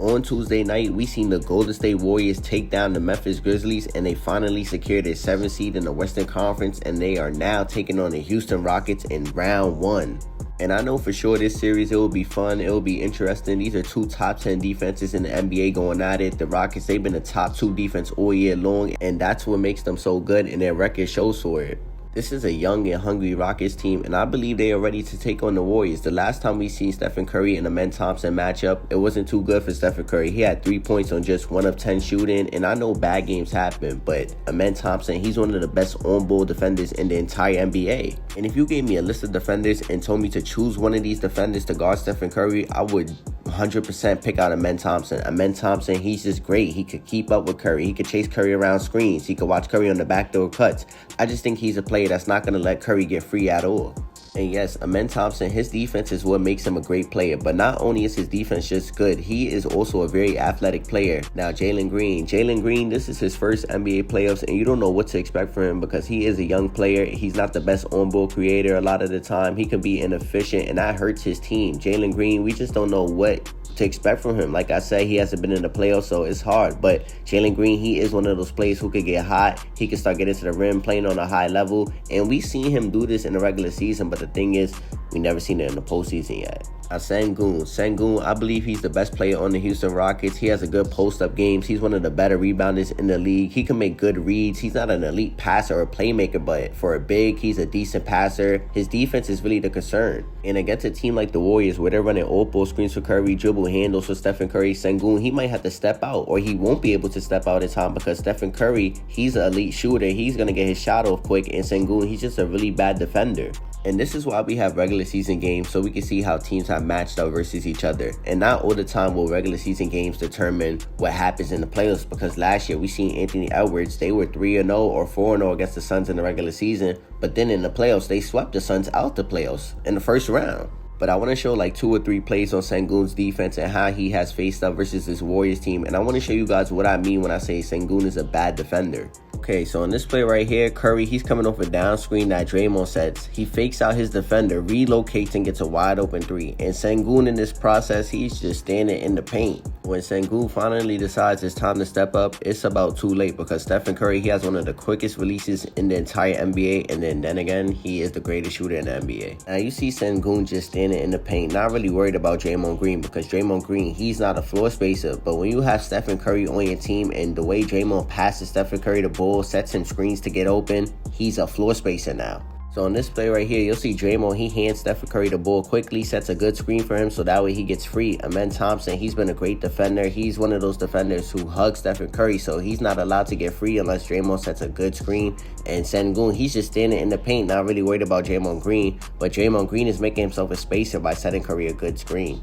On Tuesday night, we seen the Golden State Warriors take down the Memphis Grizzlies, and they finally secured their 7th seed in the Western Conference, and they are now taking on the Houston Rockets in round 1. And I know for sure this series, it will be fun, it will be interesting. These are two top 10 defenses in the NBA going at it. The Rockets, they've been the top 2 defense all year long, and that's what makes them so good, and their record shows for it. This is a young and hungry Rockets team, and I believe they are ready to take on the Warriors. The last time we seen Stephen Curry in a Amen Thompson matchup, it wasn't too good for Stephen Curry. He had 3 points on just 1 of 10 shooting, and I know bad games happen, but Amen Thompson, he's one of the best on-ball defenders in the entire NBA. And if you gave me a list of defenders and told me to choose one of these defenders to guard Stephen Curry, I would 100% pick out Amen Thompson. Amen Thompson, he's just great. He could keep up with Curry. He could chase Curry around screens. He could watch Curry on the backdoor cuts. I just think he's a player that's not going to let Curry get free at all. And yes, Amen Thompson, his defense is what makes him a great player. But not only is his defense just good, he is also a very athletic player. Now, Jaylen Green, this is his first NBA playoffs, and you don't know what to expect from him because he is a young player. He's not the best on-ball creator a lot of the time. He can be inefficient, and that hurts his team. Jaylen Green, we just don't know what to expect from him. Like I said, he hasn't been in the playoffs, so it's hard. But Jaylen Green, he is one of those players who could get hot. He can start getting to the rim, playing on a high level. And we've seen him do this in the regular season, but the thing is, we never seen it in the postseason yet. Sengun, I believe he's the best player on the Houston Rockets. He has a good post-up games. He's one of the better rebounders in the league. He can make good reads. He's not an elite passer or playmaker, but for a big, he's a decent passer. His defense is really the concern. And against a team like the Warriors, where they're running all-ball screens for Curry, dribble handles for Stephen Curry, Sengun, he might have to step out, or he won't be able to step out in time because Stephen Curry, he's an elite shooter. He's going to get his shot off quick, and Sengun, he's just a really bad defender. And this is why we have regular season games, so we can see how teams have matched up versus each other. And not all the time will regular season games determine what happens in the playoffs, because last year we seen Anthony Edwards, they were 3-0 or 4-0 against the Suns in the regular season, but then in the playoffs they swept the Suns out the playoffs in the first round. But I want to show like 2 or 3 plays on Sengun's defense and how he has faced up versus this Warriors team. And I want to show you guys what I mean when I say Sengun is a bad defender. Okay, so in this play right here, Curry, he's coming off a down screen that Draymond sets. He fakes out his defender, relocates, and gets a wide open 3. And Sengun in this process, he's just standing in the paint. When Sengun finally decides it's time to step up, it's about too late because Stephen Curry, he has one of the quickest releases in the entire NBA. And then again, he is the greatest shooter in the NBA. Now you see Sengun just standing in the paint, not really worried about Draymond Green, because Draymond Green, he's not a floor spacer. But when you have Stephen Curry on your team and the way Draymond passes Stephen Curry the ball, sets him screens to get open, he's a floor spacer now. So in this play right here, you'll see Draymond, he hands Stephen Curry the ball quickly, sets a good screen for him so that way he gets free. Amen Thompson, he's been a great defender. He's one of those defenders who hugs Stephen Curry, so he's not allowed to get free unless Draymond sets a good screen. And Sengun, he's just standing in the paint, not really worried about Draymond Green, but Draymond Green is making himself a spacer by setting Curry a good screen.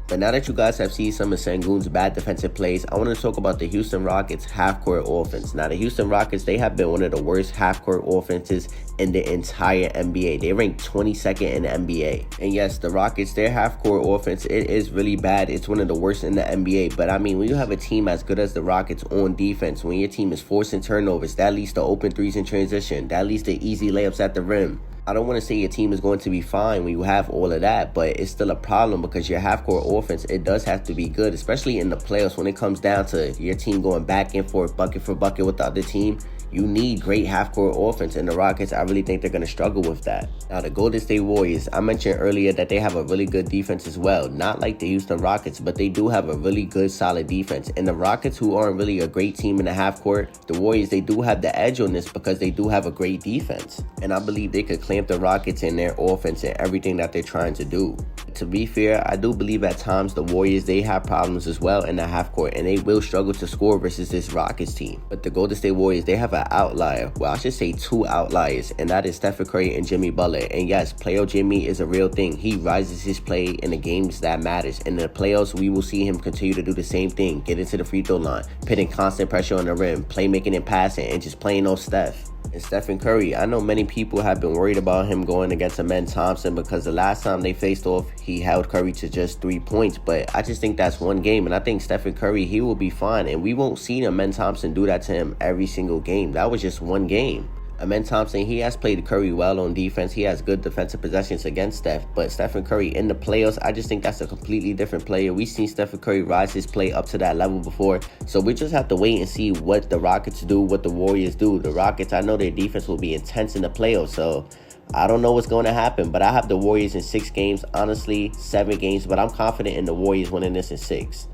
But now that you guys have seen some of Sengun's bad defensive plays, I want to talk about the Houston Rockets half-court offense. Now, the Houston Rockets, they have been one of the worst half-court offenses in the entire NBA. They rank 22nd in the NBA. And yes, the Rockets, their half-court offense, it is really bad. It's one of the worst in the NBA. But I mean, when you have a team as good as the Rockets on defense, when your team is forcing turnovers, that leads to open threes in transition. That leads to easy layups at the rim. I don't want to say your team is going to be fine when you have all of that, but it's still a problem because your half-court offense, it does have to be good, especially in the playoffs when it comes down to your team going back and forth, bucket for bucket with the other team. You need great half-court offense, and the Rockets, I really think they're going to struggle with that. Now, the Golden State Warriors, I mentioned earlier that they have a really good defense as well. Not like the Houston Rockets, but they do have a really good, solid defense. And the Rockets, who aren't really a great team in the half-court, the Warriors, they do have the edge on this because they do have a great defense. And I believe they could clamp the Rockets in their offense and everything that they're trying to do. To be fair, I do believe at times the Warriors, they have problems as well in the half-court, and they will struggle to score versus this Rockets team. But the Golden State Warriors, they have an outlier. Well, I should say 2 outliers, and that is Stephen Curry and Jimmy Butler. And yes, playoff Jimmy is a real thing. He rises his play in the games that matters. In the playoffs, we will see him continue to do the same thing. Get into the free throw line, putting constant pressure on the rim, playmaking and passing, and just playing on Steph. And Stephen Curry, I know many people have been worried about him going against Amen Thompson because the last time they faced off, he held Curry to just 3 points. But I just think that's one game, and I think Stephen Curry, he will be fine. And we won't see Amen Thompson do that to him every single game. That was just one game. Amen Thompson, he has played Curry well on defense. He has good defensive possessions against Steph. But Stephen Curry in the playoffs, I just think that's a completely different player. We've seen Stephen Curry rise his play up to that level before. So we just have to wait and see what the Rockets do, what the Warriors do. The Rockets, I know their defense will be intense in the playoffs. So I don't know what's going to happen. But I have the Warriors in 6 games. Honestly, 7 games. But I'm confident in the Warriors winning this in 6.